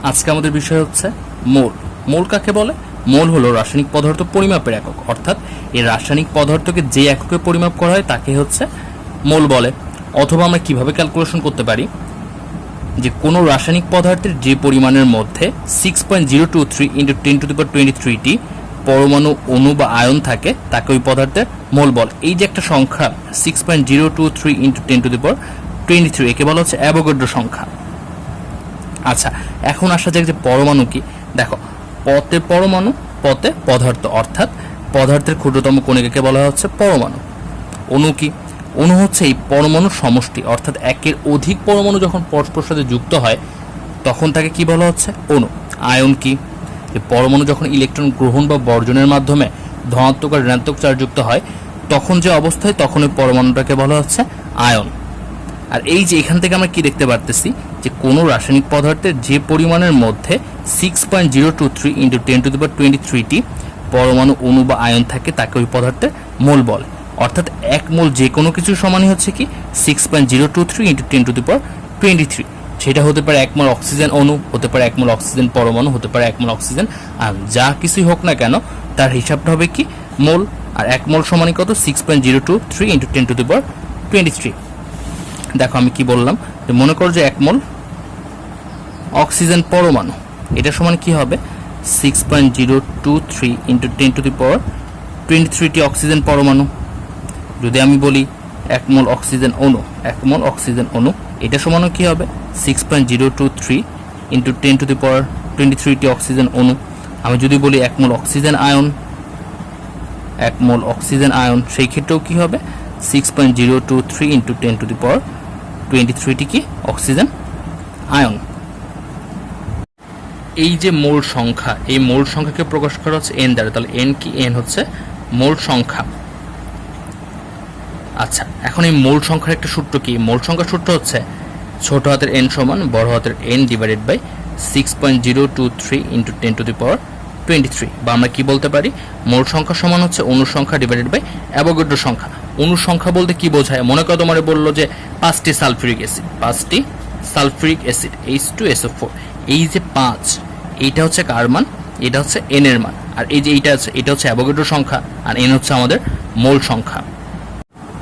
আজকে আমাদের বিষয় হচ্ছে মোল। মোল কাকে বলে? মোল হলো রাসায়নিক পদার্থ পরিমাপের একক, অর্থাৎ এই রাসায়নিক পদার্থকে যে এককে পরিমাপ করা হয় তাকে হচ্ছে মোল বলে। অথবা আমরা কিভাবে ক্যালকুলেশন করতে পারি যে কোনো রাসায়নিক পদার্থের যে পরিমাণের মধ্যে 6.023 × 10⁻23টি পরমাণু, অণু বা আয়ন থাকে তাকে ওই পদার্থের মোল বলে। এই যে একটা সংখ্যা 6.023 × 10⁻23, একে বলা হচ্ছে অ্যাভোগাড্রো সংখ্যা। আচ্ছা, এখন আসা যাক যে পরমাণু কি। দেখো, পতে পরমাণু, পতে পদার্থ, অর্থাৎ পদার্থের ক্ষুদ্রতম কণিকাকে বলা হচ্ছে পরমাণু। অণু কি? অণু হচ্ছে এই পরমাণুর সমষ্টি, অর্থাৎ একের অধিক পরমাণু যখন পরস্পর সাথে যুক্ত হয় তখন তাকে কি বলা হচ্ছে? অণু। আয়ন কি? এই পরমাণু যখন ইলেকট্রন গ্রহণ বা বর্জনের মাধ্যমে ধনাত্মক আর ঋণাত্মক চার্জ যুক্ত হয় তখন যে অবস্থায় তখন ওই পরমাণুটাকে বলা হচ্ছে আয়ন। আর এই যে এখান থেকে আমরা কি দেখতে পারতেছি যে কোনো রাসায়নিক পদার্থের যে পরিমাণের মধ্যে 6.023 × 10⁻23টি পরমাণু, অণু বা আয়ন থাকে তাকে ওই পদার্থের মোল বলে। অর্থাৎ এক মোল যে কোনো কিছুর সমানই হচ্ছে কি 6.023 × 10⁻23। সেটা হতে পারে এক মোল অক্সিজেন অণু, হতে পারে এক মোল অক্সিজেন পরমাণু, হতে পারে এক মোল অক্সিজেন আয়ন, যা কিছুই হোক না কেন তার হিসাবটা হবে কি মোল। আর এক মোল সমানই কত? 6.023 × 10⁻23। দেখো আমি কি বললাম, যে মনে করো যে এক মোল অক্সিজেন পরমাণু, এটা সমান কি হবে 6.023 × 10⁻23টি অক্সিজেন পরমাণু। যদি আমি বলি এক মোল অক্সিজেন অণু, এক মোল অক্সিজেন অণু, এটা সমানও কি হবে 6.023 × 10⁻23টি অক্সিজেন অণু। আমি যদি বলি এক মোল অক্সিজেন আয়ন, এক মোল অক্সিজেন আয়ন, সেই ক্ষেত্রেও কি হবে 6.023 × 10⁻23টি কি অক্সিজেন আয়ন। এই যে মোল সংখ্যা, এই মোল সংখ্যাকে প্রকাশ করা হচ্ছে এন দ্বারা। তাহলে এন কি? এন হচ্ছে মোল সংখ্যা। আচ্ছা, এখন এই মোল সংখ্যার একটা সূত্র কি? মোল সংখ্যার সূত্র হচ্ছে ছোট হাতের এন সমান বড় হাতের এন ডিভাইডেড বাই 6.023 × 10⁻23। বা আমরা কি বলতে পারি, মোল সংখ্যা সমান হচ্ছে অণু সংখ্যা ডিভাইডেড বাই অ্যাভোগাড্রো সংখ্যা। অণু সংখ্যা বলতে কি বোঝায়? মনে করো তোমার বললো যে 5টি সালফিউরিক অ্যাসিড, 5টি সালফিউরিক অ্যাসিড H2SO4, এই যে 5, এইটা হচ্ছে কার মান? এটা হচ্ছে এন এর মান। আর এই যে এইটা আছে, এটা হচ্ছে অ্যাভোগাড্রো সংখ্যা, আর এন হচ্ছে আমাদের মোল সংখ্যা।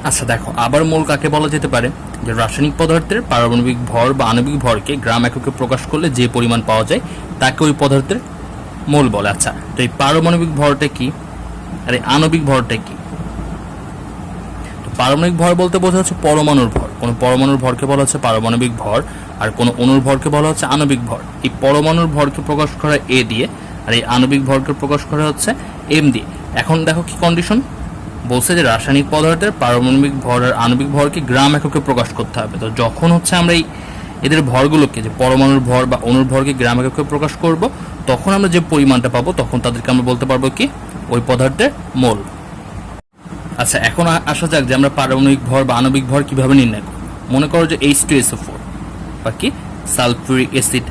আচ্ছা দেখো, আবার মোল কাকে বলা যেতে পারে? যে রাসায়নিক পদার্থের পারমাণবিক ভর বা আণবিক ভরকে গ্রাম এককে প্রকাশ করলে যে পরিমাণ পাওয়া যায় তাকে ওই পদার্থের মোল বলে। আচ্ছা, তো এই পারমাণবিক ভরটা কি আর এই আণবিক ভরটা কি? তো পারমাণবিক ভর বলতে বোঝা হচ্ছে পরমাণুর ভর। কোনো পরমাণুর ভরকে বলা হচ্ছে পারমাণবিক ভর, আর কোনো অণুর ভরকে বলা হচ্ছে আণবিক ভর। এই পরমাণুর ভরকে প্রকাশ করা এ দিয়ে, আর এই আণবিক ভরকে প্রকাশ করা হচ্ছে এম দিয়ে। এখন দেখো কি কন্ডিশন বলছে, যে রাসায়নিক পদার্থের পারমাণবিক ভর আর আণবিক ভরকে গ্রাম এককে প্রকাশ করতে হবে। তো যখন হচ্ছে আমরা এই এদের ভরগুলোকে, যে পরমাণুর ভর বা অণুর ভরকে গ্রাম এককে প্রকাশ করব, তখন আমরা যে পরিমাণটা পাবো তখন তাদেরকে আমরা বলতে পারবো কি ওই পদার্থের মোল। আচ্ছা, এখন আসা যাক যে আমরা পারমাণবিক ভর বা আণবিক ভর কিভাবে নির্ণয় করব। মনে করো যে H2SO4 বা কি সালফিউরিক অ্যাসিড,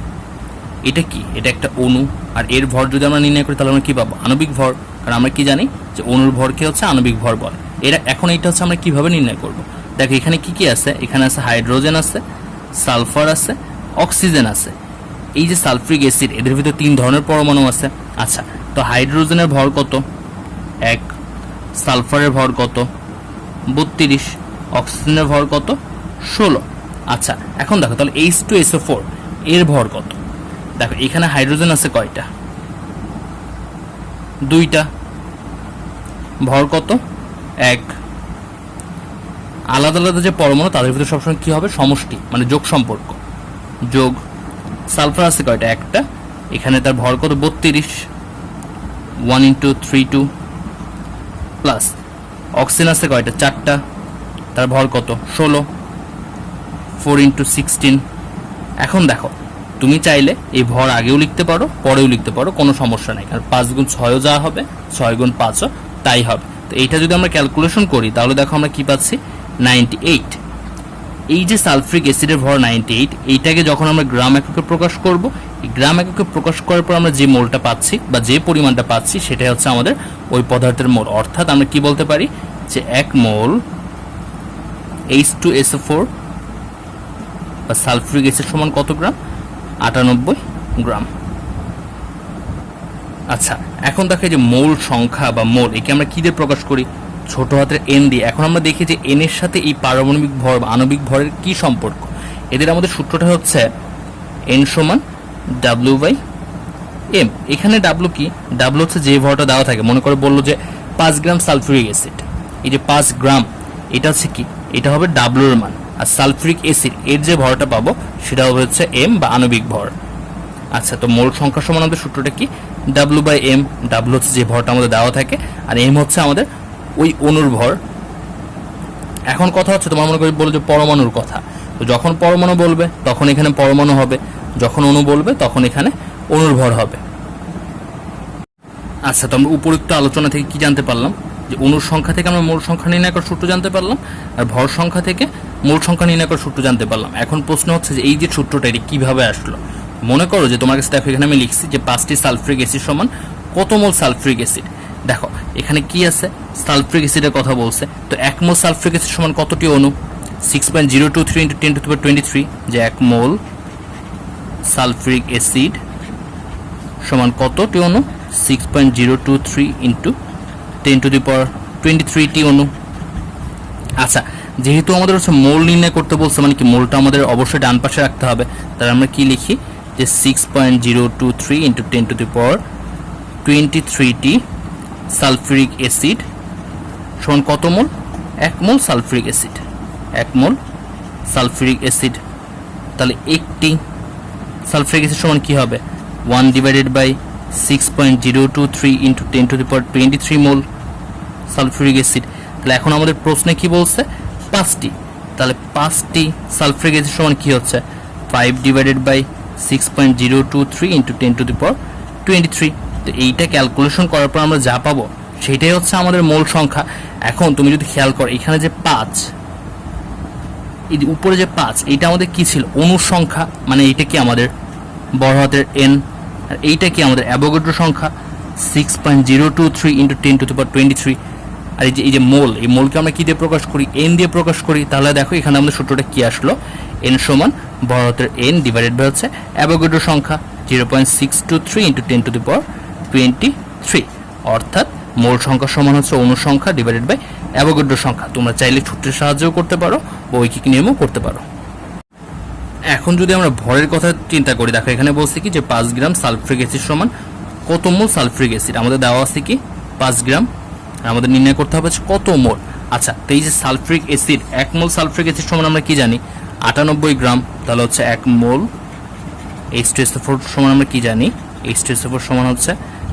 এটা কি? এটা একটা অণু, আর এর ভর যদি আমরা নির্ণয় করি তাহলে আমরা কি পাবো? আণবিক ভর। কারণ আমরা কি জানি যে অণুর ভরকে হচ্ছে আণবিক ভর বলে। এরা এখন এইটা হচ্ছে আমরা কিভাবে নির্ণয় করব। দেখো এখানে কি কি আছে? এখানে আছে হাইড্রোজেন আছে, সালফার আছে, অক্সিজেন আছে। এই যে সালফিউরিক অ্যাসিড, এদের ভিতরে 3 ধরনের পরমাণু আছে। আচ্ছা, তো হাইড্রোজেনের ভর কত? 1। সালফারের ভর কত? 32। অক্সিজেনের ভর কত? 16। আচ্ছা, এখন দেখো তাহলে H2SO4 এর ভর কত? দেখো এখানে হাইড্রোজেন আছে কয়টা? 2টা। ভর কত? 1। আলাদা আলাদা যে পরমাণু তাদের ভিতরে সবসময় কি হবে? সমষ্টি, মানে যোগ সম্পর্ক, যোগ। সালফার আছে কয়টা? 1টা। এখানে তার ভর কত? 32। 1 × 3 প্লাস অক্সিজেন আছে কয়টা? 4টা। তার ভর কত? 16। 4 × 16। এখন দেখো, তুমি চাইলে এই ভর আগেও লিখতে পারো, পরেও লিখতে পারো, কোনো সমস্যা নাই। কারণ 5 × 6ও যা হবে, 6 × 5ও তাই হবে। তো এইটা যদি আমরা ক্যালকুলেশন করি তাহলে দেখো আমরা কি পাচ্ছি? 98। এই যে সালফিউরিক অ্যাসিডের ভর 98, এইটাকে যখন আমরা গ্রাম এককে প্রকাশ করব, এই গ্রাম এককে প্রকাশ করার পর আমরা যে মোলটা পাচ্ছি বা যে পরিমাণটা পাচ্ছি সেটাই হচ্ছে আমাদের ওই পদার্থের মোল। অর্থাৎ আমরা কি বলতে পারি যে 1 মোল H2SO4 বা সালফিউরিক অ্যাসিড সমান কত গ্রাম? 98 গ্রাম। আচ্ছা, এখন দেখো যে মোল সংখ্যা বা মোল একে আমরা কি দিয়ে প্রকাশ করি? ছোট হাতের এন দিয়ে। এখন আমরা দেখি যে এন এর সাথে এই পারমাণবিক ভর বা আণবিক ভরের কি সম্পর্ক। এদের আমাদের সূত্রটা হচ্ছে এন সমান ডাব্লিউ বাই এম। এখানে ডাব্লিউ কি? ডাব্লিউ হচ্ছে যে ভরটা দেওয়া থাকে। মনে করে বললো যে 5 গ্রাম সালফিউরিক অ্যাসিড, এই যে 5 গ্রাম এটা হচ্ছে কি? এটা হবে ডাব্লিউর মান। আর সালফিউরিক অ্যাসিড এর যে ভরটা পাবো সেটা হবে হচ্ছে এম বা আণবিক ভর। আচ্ছা, তো মোল সংখ্যা সমান আমাদের সূত্রটা কি? W by M. ডাব্লিউ হচ্ছে যে ভরটা আমাদের দেওয়া থাকে, আর এম হচ্ছে আমাদের ওই অণুর ভর। এখন কথা হচ্ছে, তোমার মনে করি বলো যে পরমাণুর কথা, তো যখন পরমাণু বলবে তখন এখানে পরমাণু হবে, যখন অণু বলবে তখন এখানে অণুর ভর হবে। আচ্ছা, তো আমরা উপরোক্ত আলোচনা থেকে কি জানতে পারলাম? যে অণুর সংখ্যা থেকে আমরা মোল সংখ্যা নির্ণয় করার সূত্র জানতে পারলাম, আর ভর সংখ্যা থেকে মোল সংখ্যা নির্ণয় করার সূত্র জানতে পারলাম। এখন প্রশ্ন হচ্ছে যে এই যে সূত্রটা এটা কিভাবে আসলো? মনে করো যে তোমার কাছে দেখো এখানে আমি লিখছি যে 5টি সালফিউরিক অ্যাসিড সমান কত মোল সালফিউরিক অ্যাসিড। দেখো এখানে কি আছে? সালফিউরিক অ্যাসিডের কথা বলছে, তো 1 মোল সালফিউরিক অ্যাসিড সমান কতটি অণু? 6.023 × 10⁻23, যে 1 মোল সালফিউরিক অ্যাসিড সমান কতটি অণু? 6.023 × 10⁻23টি অণু। আচ্ছা, যেহেতু আমাদের হচ্ছে মোল নির্ণয় করতে বলছে, মানে কি মোলটা আমাদের অবশ্যই ডান পাশে রাখতে হবে, তাহলে আমরা কি লিখি যে 6.023 × 10⁻23টি সালফিউরিক অ্যাসিড সমান কত মোল? 1 মোল সালফিউরিক অ্যাসিড। 1 মোল সালফিউরিক অ্যাসিড। তাহলে একটি সালফিউরিক অ্যাসিড সমান কি হবে? 1/6.023 × 10⁻23 মোল সালফিউরিক অ্যাসিড। তাহলে এখন আমাদের প্রশ্নে কি বলছে? 5টি। তাহলে 5টি সালফিউরিক অ্যাসিড সমান কি হচ্ছে? 5/6.023 × 10⁻23। তো এইটা ক্যালকুলেশন করার পর আমরা যা পাবো সেটাই হচ্ছে আমাদের মোল সংখ্যা। এখন তুমি যদি খেয়াল করো এখানে যে 5, এই উপরে যে 5, এইটা আমাদের কি ছিল? অণুর সংখ্যা, মানে এইটা কি আমাদের বড় হাতের এন, আর এইটা কি আমাদের অ্যাভোগাড্রো সংখ্যা 6.023 × 10⁻23। আর এই যে মোল, এই মোলকে আমরা কি দিয়ে প্রকাশ করি? এন দিয়ে প্রকাশ করি। তাহলে দেখো এখানে আমাদের সূত্রটা কি আসলো? এন সমান বড় হাতের এন ডিভাইডেড বাই হচ্ছে অ্যাভোগাড্রো সংখ্যা 0.623 × 10⁻23, অর্থাৎ মোল সংখ্যা সমান হচ্ছে অণু সংখ্যা ডিভাইডেড বাই অ্যাভোগাড্রো সংখ্যা। তোমরা চাইলে সূত্রের সাহায্যও করতে পারো বা ঐকিক নিয়মও করতে পারো। এখন যদি আমরা ভরের কথা চিন্তা করি, দেখো এখানে বলছি কি যে 5 গ্রাম সালফিউরিক অ্যাসিড সমান কত মোল সালফিউরিক অ্যাসিড। আমাদের দেওয়া আছে কি 5 গ্রাম, আর আমাদের নির্ণয় করতে হবে কত মোল। আচ্ছা, তো এই যে সালফিউরিক অ্যাসিড, 1 মোল সালফিউরিক অ্যাসিড সমান আমরা কি জানি? 98 গ্রাম। তাহলে হচ্ছে 1 মোল H2SO4 সমান আমরা কি জানি? H2SO4 সমান হচ্ছে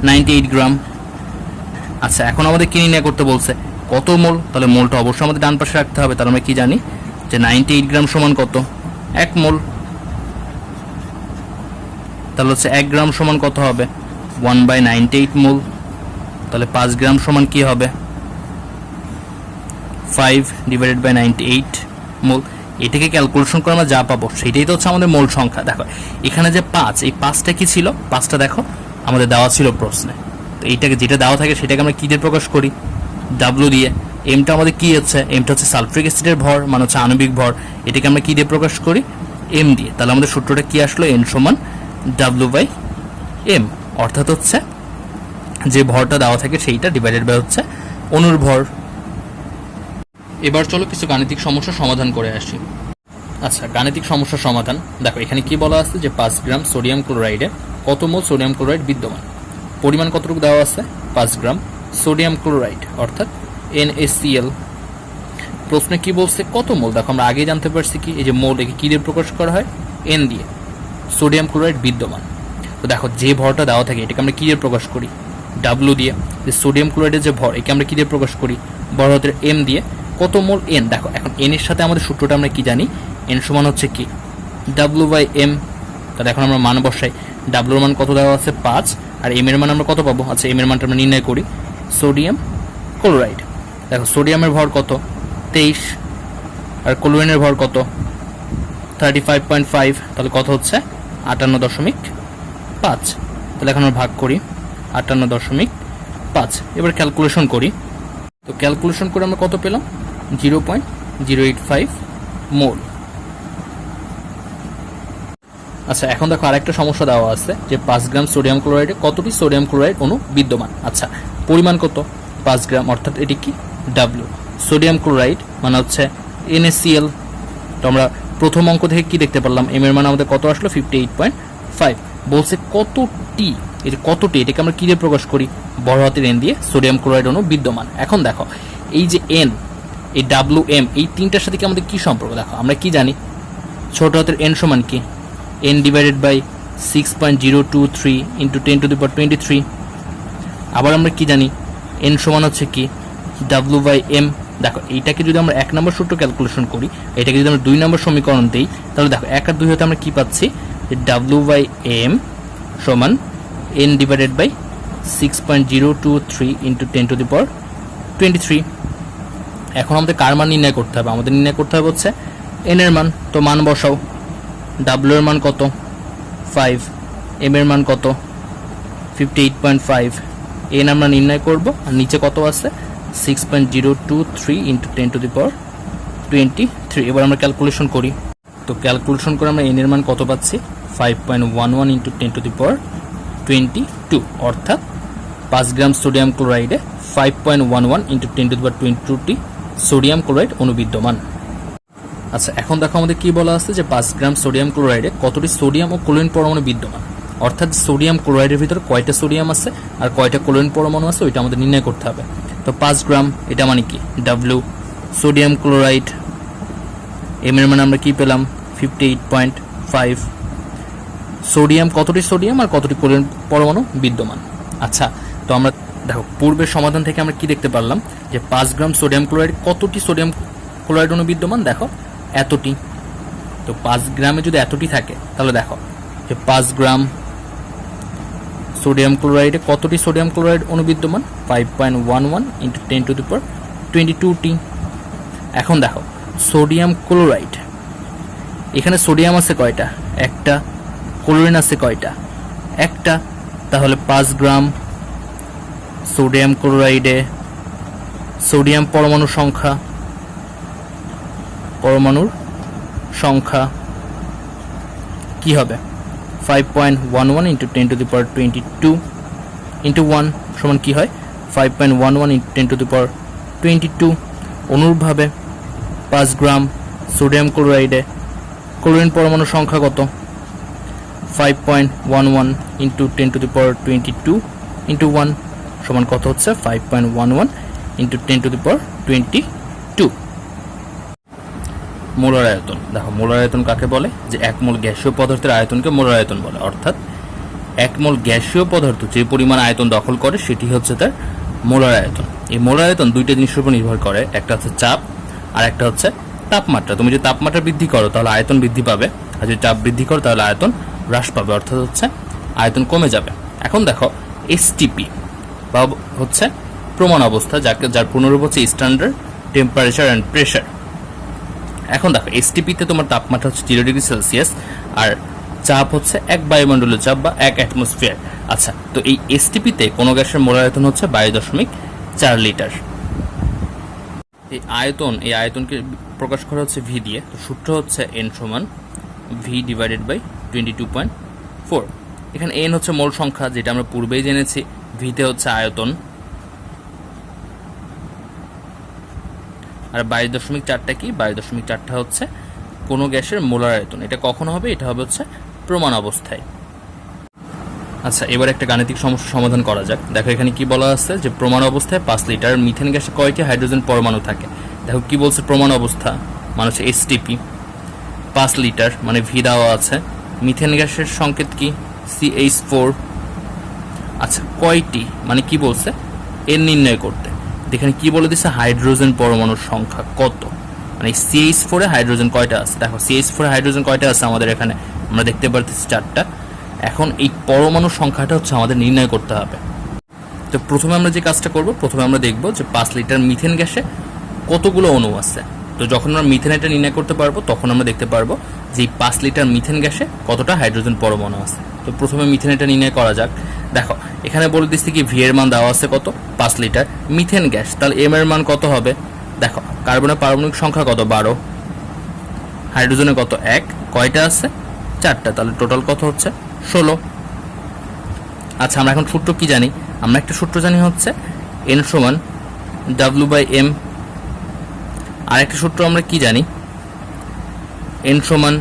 98 গ্রাম। আচ্ছা, এখন আমাদের কি নির্ণয় করতে বলছে? কত মোল। তাহলে মোলটা অবশ্যই আমাদের ডান পাশে রাখতে হবে। তাহলে আমরা কি জানি যে 98 গ্রাম সমান কত? 1 মোল। তাহলে হচ্ছে 1 গ্রাম সমান কত হবে? 1/98 মোল। তাহলে 5 গ্রাম সমান কি হবে? 5/98 মোল। এটাকে ক্যালকুলেশন করে আমরা যা পাবো সেটাই তো হচ্ছে আমাদের মোল সংখ্যা। দেখো এখানে যে 5, এই 5টা কি ছিল? 5টা দেখো আমাদের দেওয়া ছিল প্রশ্নে। তো এইটাকে যেটা দেওয়া থাকে সেটাকে আমরা কি দিয়ে প্রকাশ করি? ডাব্লিউ দিয়ে। এমটা আমাদের কি হচ্ছে? এমটা হচ্ছে সালফিউরিক অ্যাসিডের ভর, মানে হচ্ছে আণবিক ভর। এটাকে আমরা কি দিয়ে প্রকাশ করি? এম দিয়ে। তাহলে আমাদের সূত্রটা কি আসলো? এন সমান ডাব্লিউ বাই এম, অর্থাৎ হচ্ছে যে ভরটা দেওয়া থাকে সেইটা ডিভাইডেড বাই হচ্ছে অণুর ভর। এবার চলো কিছু গাণিতিক সমস্যার সমাধান করে আসি। আচ্ছা, গাণিতিক সমস্যার সমাধান। দেখো এখানে কি বলা আছে যে 5 গ্রাম সোডিয়াম ক্লোরাইডে কত মোল সোডিয়াম ক্লোরাইড বিদ্যমান। পরিমাণ কতটুকু দেওয়া আছে? 5 গ্রাম সোডিয়াম ক্লোরাইড, অর্থাৎ NaCl। প্রশ্নে কি বলছে? কত মোল। দেখো আমরা আগে জানতে পারছি কি, এই যে মোল একে কি দিয়ে প্রকাশ করা হয়? এন দিয়ে। সোডিয়াম ক্লোরাইড বিদ্যমান। তো দেখো যে ভরটা দেওয়া থাকে এটাকে আমরা কি দিয়ে প্রকাশ করি? ডাব্লিউ দিয়ে। যে সোডিয়াম ক্লোরাইডের যে ভর একে আমরা কি দিয়ে প্রকাশ করি? বড় হাতের এম দিয়ে। কত মোল? এন। দেখো এখন এন এর সাথে আমাদের সূত্রটা আমরা কি জানি? এন সমান হচ্ছে কি? W by M. তাহলে এখন আমরা মান বসাই। ডাব্লিউর মান কত দেওয়া আছে? 5, আর এম এর মান আমরা কত পাবো? আচ্ছা, এম এর মানটা আমরা নির্ণয় করি। Sodium chloride. দেখো সোডিয়ামের ভর কত? 23, আর ক্লোরিনের ভর কত? 35.5। তাহলে কত হচ্ছে? 58.5। তাহলে এখন আমরা ভাগ করি 58.5। এবার ক্যালকুলেশন করি। তো ক্যালকুলেশন করে আমরা কত পেলাম? 0.085 মোল। আচ্ছা, এখন দেখো আরেকটা সমস্যা দেওয়া আছে যে 5 গ্রাম সোডিয়াম ক্লোরাইডে কতটি সোডিয়াম ক্লোরাইড অণু বিদ্যমান। আচ্ছা, পরিমাণ কত? 5 গ্রাম, অর্থাৎ এটি কি ডাব্লিউ। সোডিয়াম ক্লোরাইড মানে হচ্ছে NaCl। তো আমরা প্রথম অঙ্ক থেকে কি দেখতে পারলাম, এম এর মান আমাদের কত আসলো 58.5। বলছে কতটি, এই যে কতটি এটাকে আমরা কি দিয়ে প্রকাশ করি, বড় হাতের এন দিয়ে সোডিয়াম ক্লোরাইড অণু বিদ্যমান। এখন দেখো এই যে এন, এই WM, এই তিনটার সাথে কি আমাদের কি সম্পর্ক? দেখো আমরা কি জানি, ছোট হাতের এন সমান কি n divided by 6.023 into 10 to the power 23। আবার আমরা কি জানি, n সমান হচ্ছে কি W/m। দেখো এইটাকে যদি আমরা 1 নম্বর সূত্র ক্যালকুলেশন করি, এটাকে যদি আমরা 2 নম্বর সমীকরণ দেই, তাহলে দেখো 1 আর 2 হতে আমরা কি পাচ্ছি, যে W/m সমান n divided by 6.023 into 10 to the power 23। এখন আমাদের কার মান নির্ণয় করতে হবে? আমাদের নির্ণয় করতে হবে হচ্ছে n এর মান। তো মান বসাও, W এর মান কত 5, m এর মান কত 58.5, n আমরা নির্ণয় করব, আর নিচে কত আছে 6.023 ইন্টু 10 টু দি পাওয়ার 23। এবার আমরা ক্যালকুলেশন করি। তো ক্যালকুলেশন করে আমরা n এর মান কত পাচ্ছি 5.11 ইন্টু 10 টু দি পাওয়ার 22, অর্থাৎ 5 গ্রাম সোডিয়াম ক্লোরাইডে 5.11 ইন্টু 10 টু দি পাওয়ার 22টি সোডিয়াম ক্লোরাইড অণু বিদ্যমান। আচ্ছা, এখন দেখো আমাদের কি বলা আছে যে 5 গ্রাম সোডিয়াম ক্লোরাইডে কতটি সোডিয়াম ও ক্লোরিন পরমাণু বিদ্যমান, অর্থাৎ সোডিয়াম ক্লোরাইডের ভিতরে কয়টা সোডিয়াম আছে আর কয়টা ক্লোরিন পরমাণু আছে ওইটা আমাদের নির্ণয় করতে হবে। তো 5 গ্রাম এটা মানে কি W, সোডিয়াম ক্লোরাইড, m এর মানে আমরা কি পেলাম 58.5। সোডিয়াম কতটি সোডিয়াম আর কতটি ক্লোরিন পরমাণু বিদ্যমান। আচ্ছা, তো আমরা দেখো পূর্বের সমাধান থেকে আমরা কি দেখতে পারলাম যে 5 গ্রাম সোডিয়াম ক্লোরাইড কতটি সোডিয়াম ক্লোরাইড অণু বিদ্যমান, দেখো এতটি। তো 5 গ্রামে যদি এতটি থাকে তাহলে দেখো যে 5 গ্রাম সোডিয়াম ক্লোরাইডে কতটি সোডিয়াম ক্লোরাইড অণু বিদ্যমান 5.11 ইন্টু 10 টু দি পাওয়ার 22টি। এখন দেখো সোডিয়াম ক্লোরাইড, এখানে সোডিয়াম আছে কয়টা, একটা, ক্লোরিন আছে কয়টা, একটা। তাহলে 5 গ্রাম সোডিয়াম ক্লোরাইডে সোডিয়াম পরমাণুর সংখ্যা কি হবে 5.11 into 10 to the power 22 into 1 সমান কি হয় 5.11 ইন্টু 10 টু দি পাওয়ার 22। অনুরূপভাবে 5 গ্রাম সোডিয়াম ক্লোরাইডে ক্লোরিন পরমাণুর সংখ্যা কত 5.11 into 10 to the power 22 into 1 সমান কত হচ্ছে 5.11 into 10 to the power 22। Molar আয়তন, দেখো মোলার আয়তন কাকে বলে, যে 1 মোল গ্যাসীয় পদার্থের আয়তনকে মোলার আয়তন বলে, অর্থাৎ 1 মোল গ্যাসীয় পদার্থ যে পরিমাণ আয়তন দখল করে সেটি হচ্ছে তার মোলার আয়তন। এই মোলার আয়তন দুইটা জিনিসের উপর নির্ভর করে, একটা হচ্ছে চাপ আর একটা হচ্ছে তাপমাত্রা। তুমি যদি তাপমাত্রা বৃদ্ধি করো তাহলে আয়তন বৃদ্ধি পাবে, আর যদি চাপ বৃদ্ধি করো তাহলে আয়তন হ্রাস পাবে, অর্থাৎ হচ্ছে আয়তন কমে যাবে। এখন দেখো এসটিপি বা হচ্ছে প্রমাণ অবস্থা, যার পুনরূপ হচ্ছে স্ট্যান্ডার্ড টেম্পারেচার অ্যান্ড প্রেশার। এখন দেখো এসটিপিতে তোমার তাপমাত্রা হচ্ছে 0 ডিগ্রি সেলসিয়াস আর চাপ হচ্ছে 1 বায়ুমণ্ডলীয় চাপ বা 1 অ্যাটমসফিয়ার। আচ্ছা, তো এই এসটিপিতে কোনো গ্যাসের মোলার আয়তন হচ্ছে 22.4 লিটার। এই আয়তনকে প্রকাশ করা হচ্ছে ভি দিয়ে। তো সূত্র হচ্ছে n সমান ভি ডিভাইডেড বাই 22.4। এখানে n হচ্ছে মোল সংখ্যা, যেটা আমরা পূর্বেই জেনেছি। ভিতে হচ্ছে আয়তন, আর 22.4টা কি, 22.4টা হচ্ছে কোনো গ্যাসের মোলার আয়তন। এটা কখন হবে, এটা হবে হচ্ছে প্রমাণ অবস্থায়। আচ্ছা, এবার একটা গাণিতিক সমস্যা সমাধান করা যাক। দেখো এখানে কি বলা আছে যে প্রমাণ অবস্থায় 5 লিটার মিথেন গ্যাসে কয়টি হাইড্রোজেন পরমাণু থাকে। দেখো কি বলছে, প্রমাণ অবস্থা মানে হচ্ছে এসটিপি, 5 লিটার মানে ভি দেওয়া আছে, মিথেন গ্যাসের সংকেত কি CH4। আচ্ছা, কয়টি মানে কি বলছে এর নির্ণয় করতে। এখানে কি বলে দিচ্ছে হাইড্রোজেন পরমাণুর সংখ্যা কত, মানে CH4 এ হাইড্রোজেন কয়টা আছে। দেখো CH4 এ হাইড্রোজেন কয়টা আছে আমাদের এখানে, আমরা দেখতে পারতেছি 4টা। এখন এই পরমাণুর সংখ্যাটা হচ্ছে আমাদের নির্ণয় করতে হবে। তো প্রথমে আমরা যে কাজটা করব, প্রথমে আমরা দেখব যে 5 লিটার মিথেন গ্যাসে কতগুলো অণু আছে। তো যখন আমরা মিথেনটা নির্ণয় করতে পারবো তখন আমরা দেখতে পারবো যে 5 লিটার মিথেন গ্যাসে কতটা হাইড্রোজেন পরমাণু আছে। তো প্রথমে মিথেনটা নির্ণয় করা যাক। দেখো এখানে বলে দিচ্ছি কি ভি এর মান দেওয়া আছে কত 5 লিটার মিথেন গ্যাস, তাহলে এম এর মান কত হবে। দেখো কার্বনের পারমাণবিক সংখ্যা কত 12, হাইড্রোজেনের কত 1, কয়টা আছে 4টা, তাহলে টোটাল কত হচ্ছে 16। আচ্ছা, আমরা এখন সূত্র কি জানি? আমরা একটা সূত্র জানি হচ্ছে n সমান W/m। আর একটা সূত্র আমরা কি জানি? n সমান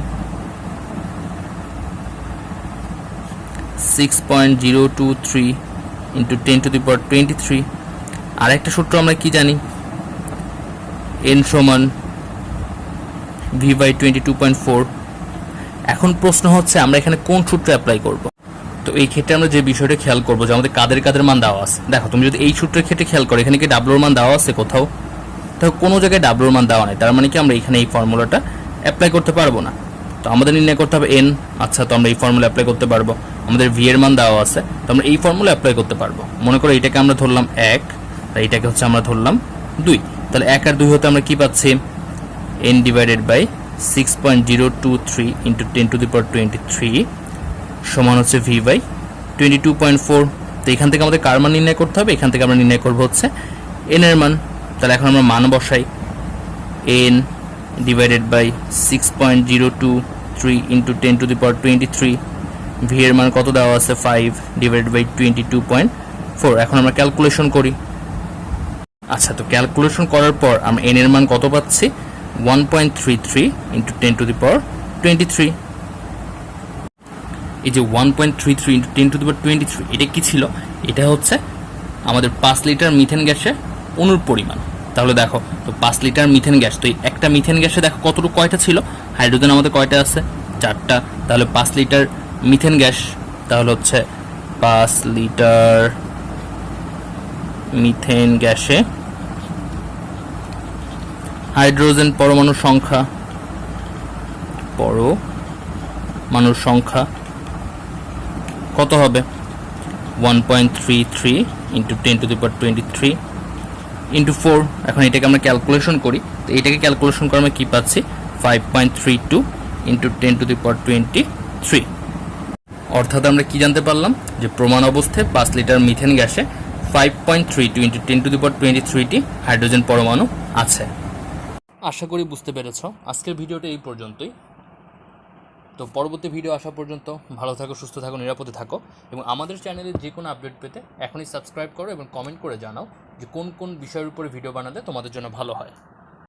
6.023 ইন্টু 10⁻23। আর একটা সূত্র আমরা কি জানি? n সমান v/22.4। এখন প্রশ্ন হচ্ছে আমরা এখানে কোন সূত্র অ্যাপ্লাই করব। তো এই ক্ষেত্রে আমরা যে বিষয়টা খেয়াল করবো যে আমাদের কাদের কাদের মান দেওয়া আছে। দেখো, তুমি যদি এই সূত্রের ক্ষেত্রে খেয়াল করো, এখানে কি ডাব্লুর মান দেওয়া আছে কোথাও? তো কোনো জায়গায় ডাব্লুর মান দেওয়া নেই, তার মানে কি আমরা এখানে এই ফর্মুলাটা অ্যাপ্লাই করতে পারবো না। তো আমাদের নির্ণয় করতে হবে n। আচ্ছা, তো আমরা এই ফর্মুলা অ্যাপ্লাই করতে পারবো। আমাদের ভি এর মান দেওয়া আছে, তো আমরা এই ফর্মুলা অ্যাপ্লাই করতে পারবো। মনে করো এটাকে আমরা ধরলাম 1, আর এটাকে হচ্ছে আমরা ধরলাম 2। তাহলে 1 আর 2 হতে আমরা কি পাচ্ছি? n/6.023 ইন্টু 10⁻23 সমান হচ্ছে v/22.4। তো এখান থেকে আমাদের কার মান নির্ণয় করতে হবে? এখান থেকে আমরা নির্ণয় করবো হচ্ছে n এর মান। তাহলে এখন আমরা মান বসাই, n/6.023 ইন্টু 10⁻23। ভি এর মান কত দেওয়া আছে? 5/22.4। এখন আমরা ক্যালকুলেশন করি। আচ্ছা, তো ক্যালকুলেশন করার পর আমরা n এর মান কত পাচ্ছি? 1.33 ইন্টু 10⁻23। এই যে 1.33 ইন্টু 10⁻23, এটা কি ছিল? এটা হচ্ছে আমাদের 5 লিটার মিথেন গ্যাসের অণুর পরিমাণ। তাহলে দেখো, তো 5 লিটার মিথেন গ্যাস, তো এই একটা মিথেন গ্যাসে দেখো কতটুকু, কয়টা ছিল? হাইড্রোজেন আমাদের কয়টা আছে? 4টা। তাহলে 5 লিটার মিথেন গ্যাস, তাহলে হচ্ছে 5 লিটার মিথেন গ্যাসে হাইড্রোজেন পরমাণুর সংখ্যা কত হবে? 1.33 ইন্টু 10⁻23 ইন্টু 4। এখন এটাকে আমরা ক্যালকুলেশন করি। তো এটাকে ক্যালকুলেশন করে আমরা কী পাচ্ছি? 5.32 ইন্টু 10⁻23। অর্থাৎ আমরা কি জানতে পারলাম? যে প্রমাণ অবস্থায় 5 লিটার মিথেন গ্যাসে 5.32 ইন্টু 10⁻23টি হাইড্রোজেন পরমাণু আছে। আশা করি বুঝতে পেরেছ। আজকের ভিডিওটা এই পর্যন্তই। তো পরবর্তী ভিডিও আসা পর্যন্ত ভালো থাকো, সুস্থ থাকো, নিরাপদে থাকো, এবং আমাদের চ্যানেলে যে কোনো আপডেট পেতে এখনই সাবস্ক্রাইব করো এবং কমেন্ট করে জানাও যে কোন কোন বিষয়ের উপরে ভিডিও বানালে তোমাদের জন্য ভালো হয়।